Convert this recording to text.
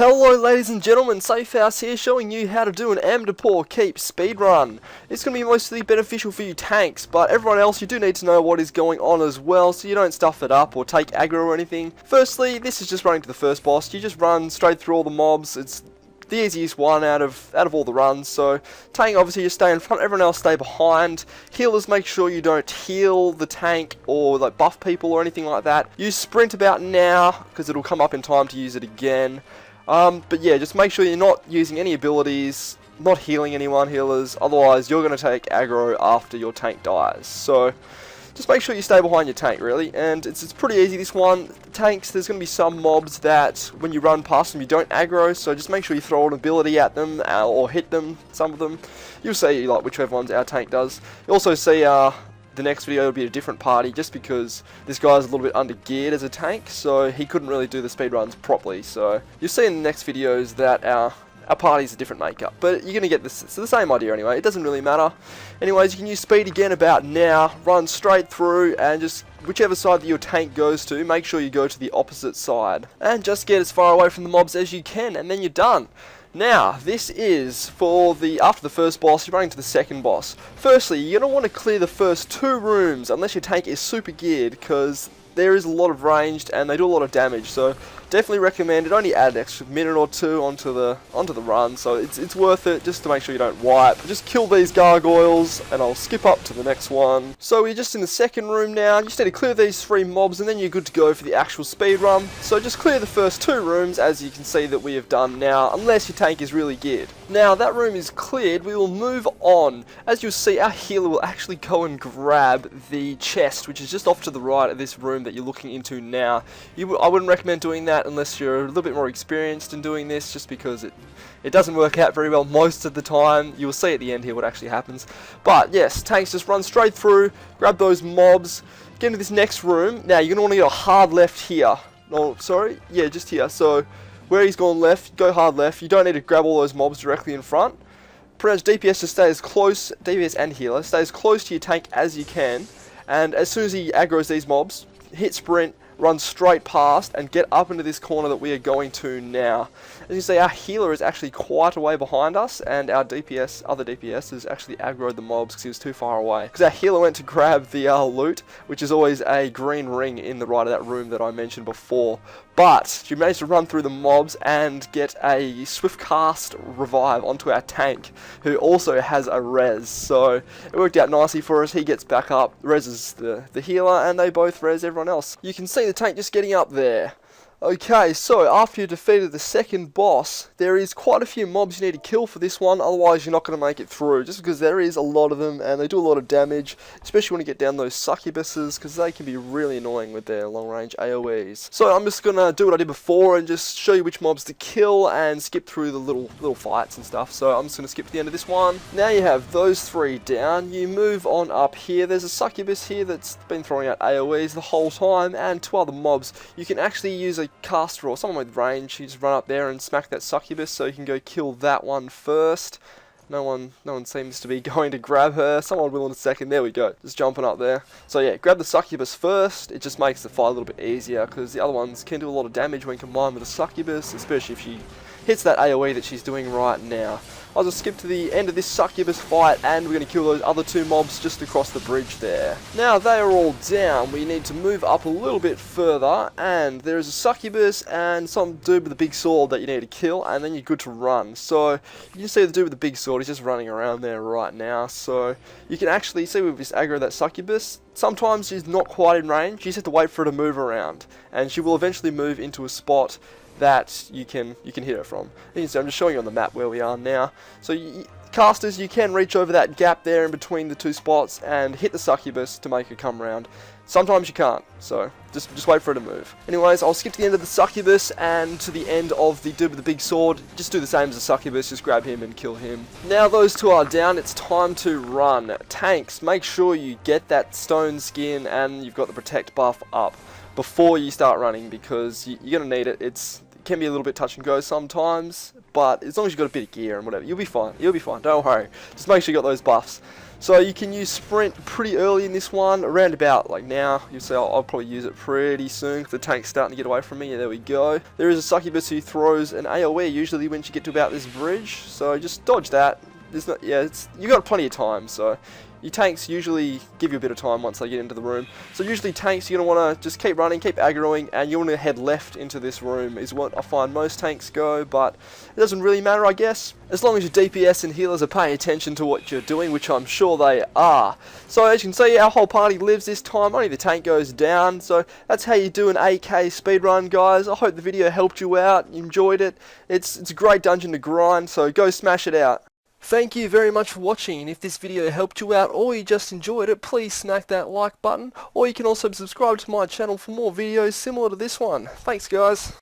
Hello ladies and gentlemen, Safehouse here showing you how to do an Amdapor keep speedrun. It's going to be mostly beneficial for you tanks, but everyone else you do need to know what is going on as well so you don't stuff it up or take aggro or anything. Firstly, this is just running to the first boss. You just run straight through all the mobs. It's the easiest one out of all the runs. So tank, obviously you stay in front, everyone else stay behind. Healers, make sure you don't heal the tank or like buff people or anything like that. Use sprint about now because it'll come up in time to use it again. But yeah, just make sure you're not using any abilities, not healing anyone, healers, otherwise you're going to take aggro after your tank dies. So just make sure you stay behind your tank really, and it's pretty easy this one. Tanks, there's going to be some mobs that when you run past them you don't aggro, so just make sure you throw an ability at them or hit them, some of them. You'll see like whichever ones our tank does. You'll also see the next video will be a different party just because this guy's a little bit under geared as a tank, so he couldn't really do the speedruns properly. So you'll see in the next videos that our party's a different makeup, but you're going to get this. It's the same idea anyway, it doesn't really matter. Anyways, you can use speed again about now, run straight through and just whichever side that your tank goes to, make sure you go to the opposite side. And just get as far away from the mobs as you can and then you're done. Now, this is for after the first boss, you're running to the second boss. Firstly, you're going to want to clear the first 2 rooms, unless your tank is super geared, because there is a lot of ranged and they do a lot of damage, so definitely recommend it. Only add an extra minute or 2 onto the run, so it's worth it just to make sure you don't wipe. Just kill these gargoyles and I'll skip up to the next one. So we're just in the second room now. You just need to clear these 3 mobs and then you're good to go for the actual speed run. So just clear the first 2 rooms, as you can see that we have done now, unless your tank is really geared. Now that room is cleared, we will move on. As you'll see, our healer will actually go and grab the chest, which is just off to the right of this room that you're looking into now. I wouldn't recommend doing that unless you're a little bit more experienced in doing this, just because it doesn't work out very well most of the time. You will see at the end here what actually happens. But yes, tanks, just run straight through, grab those mobs, get into this next room. Now you're going to want to go hard left here. No, sorry, yeah, just here. So where he's gone left, go hard left. You don't need to grab all those mobs directly in front. Pretty much DPS just stay as close, DPS and healer, stay as close to your tank as you can. And as soon as he aggroes these mobs, hit sprint, run straight past and get up into this corner that we are going to now. As you see, our healer is actually quite a way behind us, and our DPS, other DPS, has actually aggroed the mobs because he was too far away. Because our healer went to grab the loot, which is always a green ring in the right of that room that I mentioned before. But she managed to run through the mobs and get a swift cast revive onto our tank, who also has a res. So it worked out nicely for us. He gets back up, reses the healer, and they both res everyone else. You can see the tank just getting up there. Okay, so after you defeated the second boss, there is quite a few mobs you need to kill for this one, otherwise you're not going to make it through, just because there is a lot of them and they do a lot of damage, especially when you get down those succubuses, because they can be really annoying with their long range AoEs. So I'm just going to do what I did before and just show you which mobs to kill and skip through the little fights and stuff. So I'm just going to skip to the end of this one. Now you have those 3 down, you move on up here. There's a succubus here that's been throwing out AoEs the whole time, and 2 other mobs. You can actually use a caster or someone with range. You just run up there and smack that succubus, so you can go kill that one first. No one seems to be going to grab her. Someone will in a second. There we go, just jumping up there. So yeah, grab the succubus first. It just makes the fight a little bit easier because the other ones can do a lot of damage when combined with a succubus, especially if she hits that AoE that she's doing right now. I'll just skip to the end of this succubus fight and we're going to kill those other 2 mobs just across the bridge there. Now they are all down, we need to move up a little bit further, and there is a succubus and some dude with a big sword that you need to kill, and then you're good to run. So you can see the dude with the big sword, he's just running around there right now. So you can actually see we've just aggroed that succubus. Sometimes she's not quite in range, you just have to wait for her to move around, and she will eventually move into a spot that you can hit her from. You can see I'm just showing you on the map where we are now. So casters, you can reach over that gap there in between the 2 spots and hit the succubus to make her come around. Sometimes you can't, so just wait for her to move. Anyways, I'll skip to the end of the succubus and to the end of the dude with the big sword. Just do the same as the succubus, just grab him and kill him. Now those 2 are down, it's time to run. Tanks, make sure you get that stone skin and you've got the protect buff up before you start running, because you're going to need it. It can be a little bit touch and go sometimes, but as long as you've got a bit of gear and whatever, you'll be fine. You'll be fine, don't worry. Just make sure you got those buffs. So you can use sprint pretty early in this one, around about like now. You'll see I'll probably use it pretty soon because the tank's starting to get away from me. Yeah, there we go. There is a succubus who throws an AoE usually when you get to about this bridge, so just dodge that. There's not, yeah, you got plenty of time, so your tanks usually give you a bit of time once they get into the room. So usually tanks, you're going to want to just keep running, keep aggroing, and you want to head left into this room is what I find most tanks go, but it doesn't really matter, I guess, as long as your DPS and healers are paying attention to what you're doing, which I'm sure they are. So as you can see, our whole party lives this time, only the tank goes down, so that's how you do an AK speedrun, guys. I hope the video helped you out, you enjoyed it. It's a great dungeon to grind, so go smash it out. Thank you very much for watching, and if this video helped you out or you just enjoyed it, please smack that like button, or you can also subscribe to my channel for more videos similar to this one. Thanks guys.